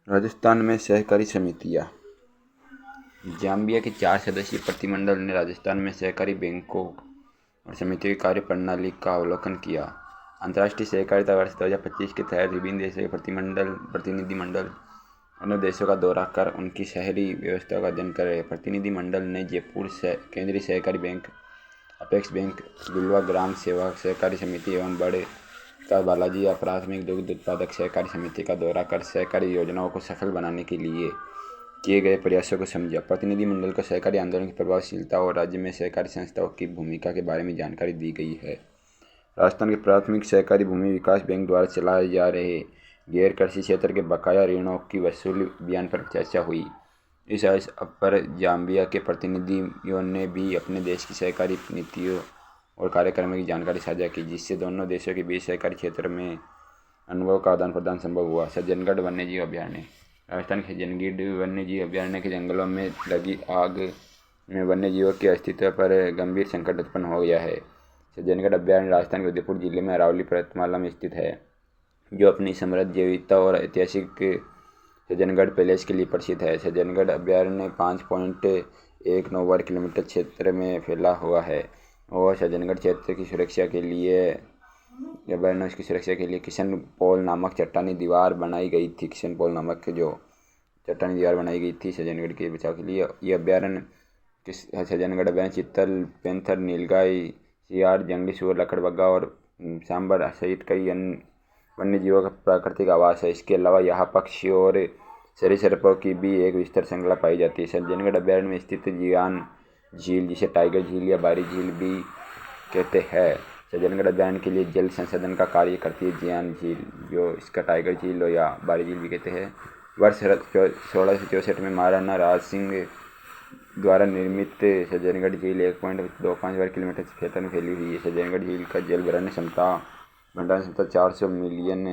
राजस्थान में सहकारी समितियाँ। जाम्बिया के 4 सदस्यीय प्रतिनिधिमंडल ने राजस्थान में सहकारी बैंकों और समितियों की कार्यप्रणाली का अवलोकन किया। अंतर्राष्ट्रीय सहकारिता वर्ष 2025 के तहत विभिन्न देशों के प्रतिनिधिमंडल अन्य देशों का दौरा कर उनकी शहरी व्यवस्था का अध्ययन कर रहे। प्रतिनिधिमंडल ने जयपुर केंद्रीय सहकारी बैंक, अपेक्स बैंक, बिलवा ग्राम सेवा सहकारी समिति एवं बड़े का बालाजी या प्राथमिक दुग्ध उत्पादक सहकारी समिति का दौरा कर सहकारी योजनाओं को सफल बनाने के लिए किए गए प्रयासों को समझा। प्रतिनिधिमंडल को सहकारी आंदोलन की प्रभावशीलता और राज्य में सहकारी संस्थाओं की भूमिका के बारे में जानकारी दी गई है। राजस्थान के प्राथमिक सहकारी भूमि विकास बैंक द्वारा चलाए जा रहे गैर कृषि क्षेत्र के बकाया ऋणों की वसूली अभियान पर चर्चा हुई। इस अवसर पर जाम्बिया के प्रतिनिधियों ने भी अपने देश की सहकारी नीतियों और कार्यक्रमों की जानकारी साझा की, जिससे दोनों देशों के बीच सहकारी क्षेत्र में अनुभव का आदान प्रदान संभव हुआ। सज्जनगढ़ वन्यजीव अभयारण्य। राजस्थान के सज्जनगढ़ वन्यजीव अभयारण्य के जंगलों में लगी आग में वन्यजीवों के अस्तित्व पर गंभीर संकट उत्पन्न हो गया है। सज्जनगढ़ अभयारण्य राजस्थान के उदयपुर जिले में अरावली पर्वतमाला में स्थित है, जो अपनी समृद्ध जैव विविधता और ऐतिहासिक सज्जनगढ़ पैलेस के लिए प्रसिद्ध है। सज्जनगढ़ अभयारण्य 5.19 वर्ग किलोमीटर क्षेत्र में फैला हुआ है और सज्जनगढ़ क्षेत्र की सुरक्षा के लिए उसकी सुरक्षा के लिए किशन पोल नामक चट्टानी दीवार बनाई गई थी। किशन पोल नामक जो चट्टानी दीवार बनाई गई थी सज्जनगढ़ के बचाव के लिए। ये अभयारण्य सज्जनगढ़ अभयारण्य चित्तल, पैंथर, नीलगाय, सियार, जंगली सूअर, लकड़बग्गा और सांबर सहित कई अन्य वन्य जीवों का प्राकृतिक आवास है। इसके अलावा यहाँ पक्षी और सरीसृपों की भी एक विस्तृत श्रृंखला पाई जाती है। सज्जनगढ़ अभयारण्य में स्थित जियान झील, जिसे टाइगर झील या बारी झील भी कहते हैं, सज्जनगढ़ अभयारण्य के लिए जल संसाधन का कार्य करती है। जियान झील, जो इसका टाइगर झील या बारी झील भी कहते हैं, वर्ष 1664 में महाराणा राज सिंह द्वारा निर्मित सज्जनगढ़ झील 1.25 वर्ग किलोमीटर क्षेत्र में फैली हुई है। सज्जनगढ़ झील का जल भंडारण क्षमता 400 मिलियन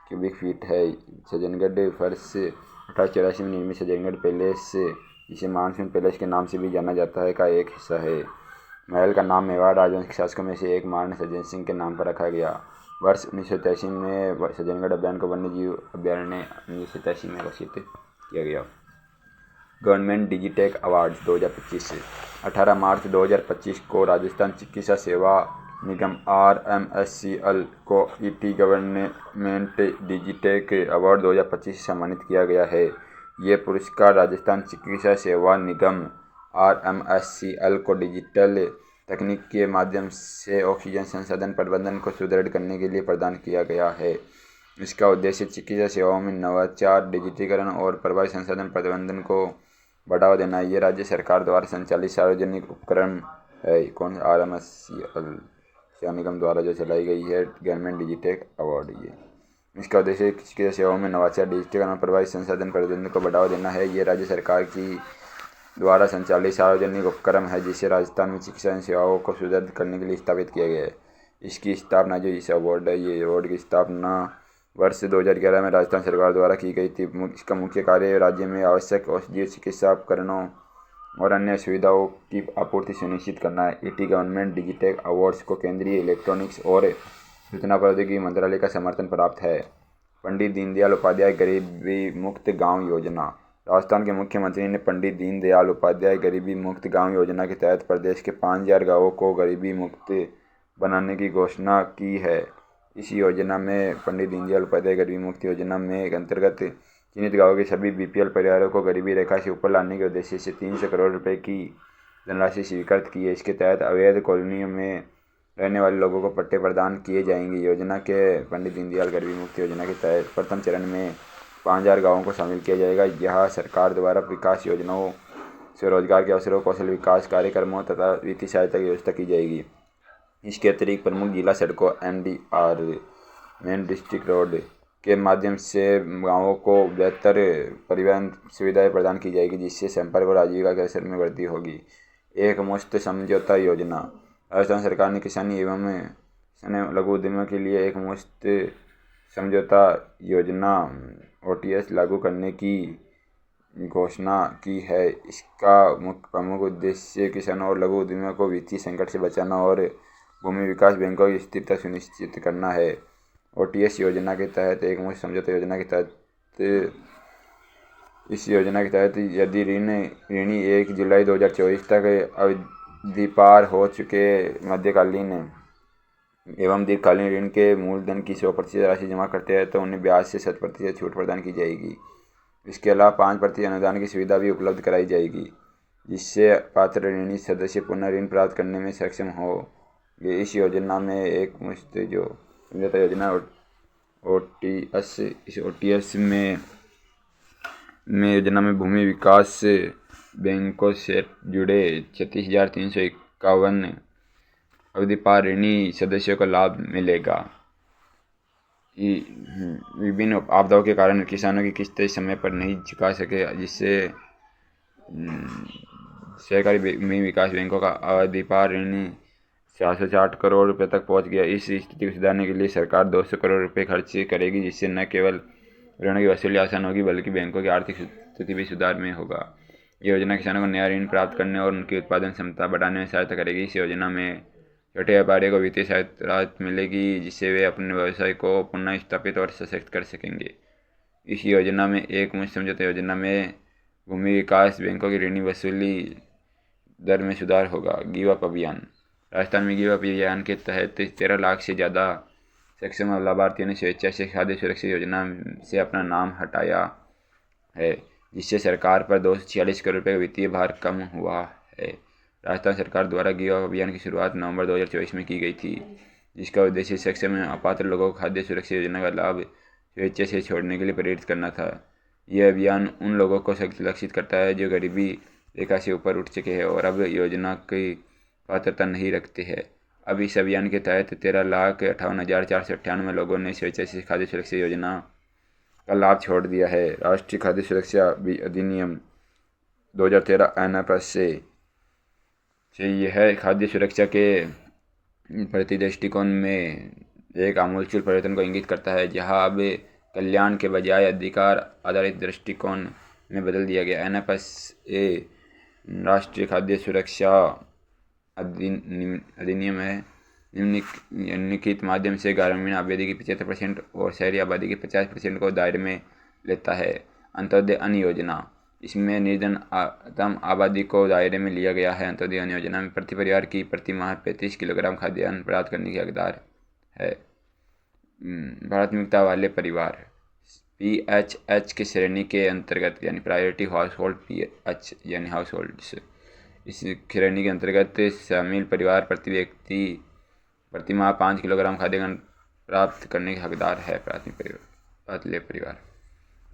क्यूबिक फीट है। सज्जनगढ़ वर्ष 1884 में निर्मित सज्जनगढ़ पैलेस, जिसे मानसून पैलेस के नाम से भी जाना जाता है, का एक हिस्सा है। महल का नाम मेवाड़ राजवंश के शासकों में से एक महाराणा सज्जन सिंह के नाम पर रखा गया। वर्ष 1983 में सज्जनगढ़ अभयारण्य को वन्यजीव अभयारण्य 1983 में घोषित किया गया। Government Digitek awards 2025। 18 मार्च 2025 को राजस्थान चिकित्सा सेवा निगम RMSCL को ET गवर्नमेंट डिजिटेक अवार्ड 2025 से सम्मानित किया गया है। ये पुरस्कार राजस्थान चिकित्सा सेवा निगम RMSCL को डिजिटल तकनीक के माध्यम से ऑक्सीजन संसाधन प्रबंधन को सुदृढ़ करने के लिए प्रदान किया गया है। इसका उद्देश्य चिकित्सा सेवाओं में नवाचार, डिजिटीकरण और प्रभावी संसाधन प्रबंधन को बढ़ावा देना है। ये राज्य सरकार द्वारा संचालित सार्वजनिक उपक्रम है। RMSCL सेवा निगम द्वारा जो चलाई गई है गवर्नमेंट डिजिटेक अवार्ड, ये इसका उद्देश्य चिकित्सा सेवाओं में नवाचार, डिजिटीकरण और प्रभावी संसाधन प्रबंधन को बढ़ावा देना है। ये राज्य सरकार की द्वारा संचालित सार्वजनिक उपक्रम है, जिसे राजस्थान में चिकित्सा सेवाओं को सुदृढ़ करने के लिए स्थापित किया गया है। इसकी स्थापना जो इस अवार्ड है, ये अवार्ड की स्थापना वर्ष 2011 में राजस्थान सरकार द्वारा की गई थी। इसका मुख्य कार्य राज्य में आवश्यक औषधीय चिकित्सा उपकरणों और अन्य सुविधाओं की आपूर्ति सुनिश्चित करना है। ET गवर्नमेंट डिजिटेक अवार्ड्स को केंद्रीय इलेक्ट्रॉनिक्स और सूचना प्रौद्योगिकी मंत्रालय का समर्थन प्राप्त है। पंडित दीनदयाल उपाध्याय गरीबी मुक्त गाँव योजना। राजस्थान के मुख्यमंत्री ने पंडित दीनदयाल उपाध्याय गरीबी मुक्त गाँव योजना के तहत प्रदेश के 5000 गाँवों को गरीबी मुक्त बनाने की घोषणा की है। इस योजना में पंडित दीनदयाल उपाध्याय गरीबी मुक्त योजना में अंतर्गत चिन्हित गाँवों के सभी BPL परिवारों को गरीबी रेखा से ऊपर लाने के उद्देश्य से 300 करोड़ रुपए की धनराशि स्वीकृत की है। इसके तहत अवैध कॉलोनियों में रहने वाले लोगों को पट्टे प्रदान किए जाएंगे। योजना के पंडित दीनदयाल गरीबी मुक्त योजना के तहत प्रथम चरण में 5000 गाँवों को शामिल किया जाएगा। यहाँ सरकार द्वारा विकास योजनाओं से रोजगार के अवसरों, कौशल विकास कार्यक्रमों तथा वित्तीय सहायता की व्यवस्था की जाएगी। इसके अतिरिक्त प्रमुख जिला सड़कों MDR मेन डिस्ट्रिक्ट रोड के माध्यम से गाँवों को बेहतर परिवहन सुविधाएं प्रदान की जाएगी, जिससे संपर्क और आजीविका के अवसर में वृद्धि होगी। एक मुश्त समझौता योजना। राजस्थान सरकार ने किसानी एवं लघु उद्यमियों के लिए एक मुश्त समझौता योजना OTS लागू करने की घोषणा की है। इसका प्रमुख उद्देश्य किसानों और लघु उद्यमियों को वित्तीय संकट से बचाना और भूमि विकास बैंकों की स्थिरता सुनिश्चित करना है। OTS योजना के तहत एक मुश्त समझौता योजना के तहत इस योजना के तहत यदि ऋणी 1 जुलाई 2024 तक अवधि पार हो चुके मध्यकालीन एवं दीर्घकालीन ऋण के मूलधन की 100% राशि जमा करते हैं तो उन्हें ब्याज से 100% छूट प्रदान की जाएगी। इसके अलावा 5% अनुदान की सुविधा भी उपलब्ध कराई जाएगी, जिससे पात्र ऋणी सदस्य पुनः ऋण प्राप्त करने में सक्षम होंगे। इस योजना में एक मुश्त जो समझौता योजना ओटीएस इस ओटीएस में योजना में भूमि विकास बैंकों से जुड़े 36,351 अवधि पार ऋणी सदस्यों को लाभ मिलेगा। विभिन्न आपदाओं के कारण किसानों की किस्तें समय पर नहीं चुका सके, जिससे सहकारी भूमि विकास बैंकों का अवधि पार ऋण 760 करोड़ रुपए तक पहुंच गया। इस स्थिति को सुधारने के लिए सरकार 200 करोड़ रुपए खर्च करेगी, जिससे न केवल ऋण की वसूली आसान होगी बल्कि बैंकों की आर्थिक स्थिति भी सुधार में होगा। ये योजना किसानों को नया ऋण प्राप्त करने और उनकी उत्पादन क्षमता बढ़ाने में सहायता करेगी। इस योजना में छोटे व्यापारियों को वित्तीय राहत मिलेगी, जिससे वे अपने व्यवसाय को पुनः स्थापित और सशक्त कर सकेंगे। इस योजना में एक मुश्त समझौता योजना में भूमि विकास बैंकों की ऋण वसूली दर में सुधार होगा। गिव अप अभियान। राजस्थान में गिव अप अभियान के तहत 13 लाख से ज़्यादा सक्षम लाभार्थियों ने स्वेच्छा से खाद्य सुरक्षा योजना से अपना नाम हटाया है, जिससे सरकार पर 246 करोड़ रुपये का वित्तीय भार कम हुआ है। राजस्थान सरकार द्वारा गिव अप अभियान की शुरुआत नवंबर 2024 में की गई थी, जिसका उद्देश्य सक्षम अपात्र लोगों को खाद्य सुरक्षा योजना का लाभ स्वेच्छा से छोड़ने के लिए प्रेरित करना था। यह अभियान उन लोगों को लक्षित करता है जो गरीबी रेखा से ऊपर उठ चुके हैं और अब योजना की पात्रता नहीं रखते हैं। अब इस अभियान के तहत 13,58,498 लोगों ने स्वेच्छा से खाद्य सुरक्षा योजना का लाभ छोड़ दिया है। राष्ट्रीय खाद्य सुरक्षा अधिनियम 2013 एनएफएस से यह खाद्य सुरक्षा के प्रति दृष्टिकोण में एक आमूलचूल परिवर्तन को इंगित करता है, जहां अब कल्याण के बजाय अधिकार आधारित दृष्टिकोण में बदल दिया गया। एनएफएस राष्ट्रीय खाद्य सुरक्षा अधिनियम है निम्नलिखित माध्यम से ग्रामीण आबादी की 75% और शहरी आबादी की 50% को दायरे में लेता है। अंत्योदय अन्न योजना, इसमें निर्धनतम आबादी को दायरे में लिया गया है। अंत्योदय अन्न योजना में प्रति परिवार की प्रति माह 35 किलोग्राम खाद्यान्न प्राप्त करने की हकदार है। प्राथमिकता वाले परिवार PHH की श्रेणी के अंतर्गत यानी प्रायोरिटी हाउस होल्ड PH यानी हाउस होल्ड्स, इस श्रेणी के अंतर्गत शामिल परिवार प्रति व्यक्ति प्रति माह 5 किलोग्राम खाद्यान्न प्राप्त करने के हकदार है। प्राथमिक परिवार।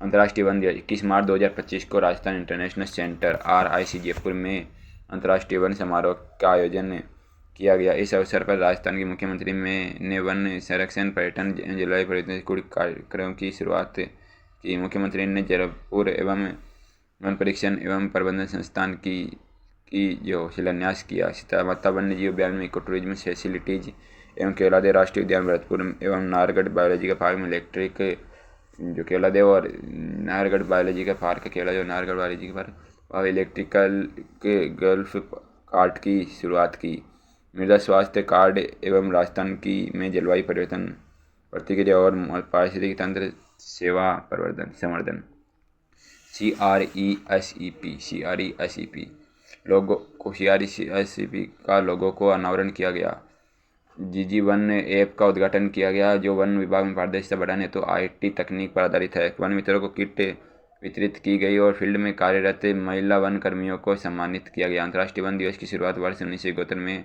अंतर्राष्ट्रीय वन दिवस 21 मार्च 2025 को Rajasthan international centre RIC Jaipur में अंतर्राष्ट्रीय वन समारोह का आयोजन किया गया। इस अवसर पर राजस्थान के मुख्यमंत्री ने वन संरक्षण, पर्यटन, जलवायु परिवर्तन के कार्यक्रम की शुरुआत की। मुख्यमंत्री ने जयपुर एवं वन परीक्षण एवं प्रबंधन संस्थान की जो शिलान्यास किया। सीतामाता वन्य जीव उद्यान में इको टूरिज्म फैसिलिटीज एवं केवलादेव राष्ट्रीय उद्यान भरतपुर एवं नाहरगढ़ बायोलॉजिकल पार्क में इलेक्ट्रिक जो केवलादेव और Nahargarh biological park Keoladeo Nahargarh biological park और इलेक्ट्रिकल के गल्फ कार्ट की शुरुआत की। मृदा स्वास्थ्य कार्ड एवं राजस्थान की में जलवायु परिवर्तन प्रतिक्रिया और पारिस्थितिकी तंत्र सेवा संवर्धन CRESEP लोगों को CRESEP का लोगों को अनावरण किया गया। जीजी वन ऐप का उद्घाटन किया गया, जो वन विभाग में पारदर्शिता बढ़ाने तो IT तकनीक पर आधारित है। वन मित्रों को किट वितरित की गई और फील्ड में कार्यरत महिला वन कर्मियों को सम्मानित किया गया। अंतर्राष्ट्रीय वन दिवस की शुरुआत वर्ष 1971 में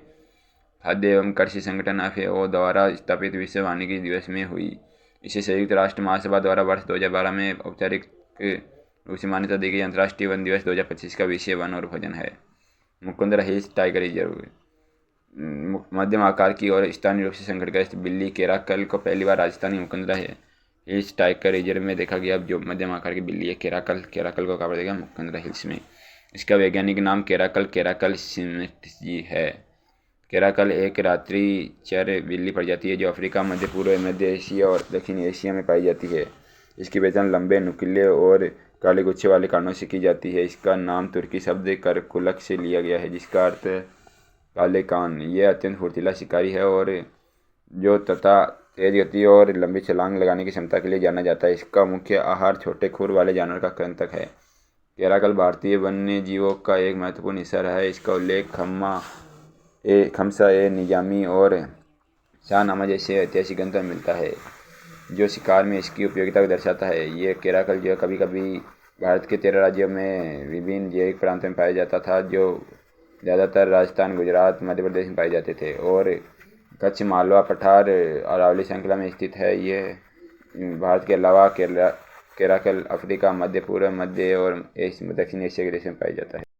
खाद्य एवं कृषि संगठन FAO द्वारा स्थापित विश्व वानिकी दिवस में हुई। इसे संयुक्त राष्ट्र महासभा द्वारा वर्ष 2012 में औपचारिक रूप से मान्यता दी गई। अंतर्राष्ट्रीय वन दिवस 2025 का विषय वन और भोजन है। मुकुंदरा हिल्स टाइगर रिजर्व मध्यम आकार की और स्थानीय रूप से संकटग्रस्त बिल्ली केराकल को पहली बार Rajasthani Mukundra hills tiger reserve में देखा गया। जो मध्यम आकार की बिल्ली है केराकल को कहा जाएगा मुकुंदरा हिल्स में। इसका वैज्ञानिक नाम केराकल सिम्सिजी है। केराकल एक रात्रिचर बिल्ली प्रजाति है जो अफ्रीका, मध्य पूर्व, मध्य एशिया और दक्षिण एशिया में पाई जाती है। इसकी पहचान लंबे, नुकीले और काले गुच्छे वाले कानों से की जाती है। इसका नाम तुर्की शब्द करकुलक से लिया गया है, जिसका अर्थ है काले कान। यह अत्यंत फुर्तीला शिकारी है और जो तथा तेज गति और लंबी छलांग लगाने की क्षमता के लिए जाना जाता है। इसका मुख्य आहार छोटे खुर वाले जानवर का कृंतक है। केराकल भारतीय वन्य जीवों का एक महत्वपूर्ण हिस्सा रहा है। इसका उल्लेख खम्सा ए निजामी और शाहनामा जैसे ऐतिहासिक ग्रंथों में मिलता है, जो शिकार में इसकी उपयोगिता को दर्शाता है। ये केराकल जो कभी कभी भारत के 13 राज्यों में विभिन्न जैविक प्रांतों में पाया जाता था, जो ज़्यादातर राजस्थान, गुजरात, मध्य प्रदेश में पाए जाते थे, और कच्छ, मालवा, पठार, अरावली श्रृंखला में स्थित है। यह भारत के अलावा केराकल अफ्रीका, मध्य पूर्व, मध्य और दक्षिण एशिया के देशों में पाया जाता है।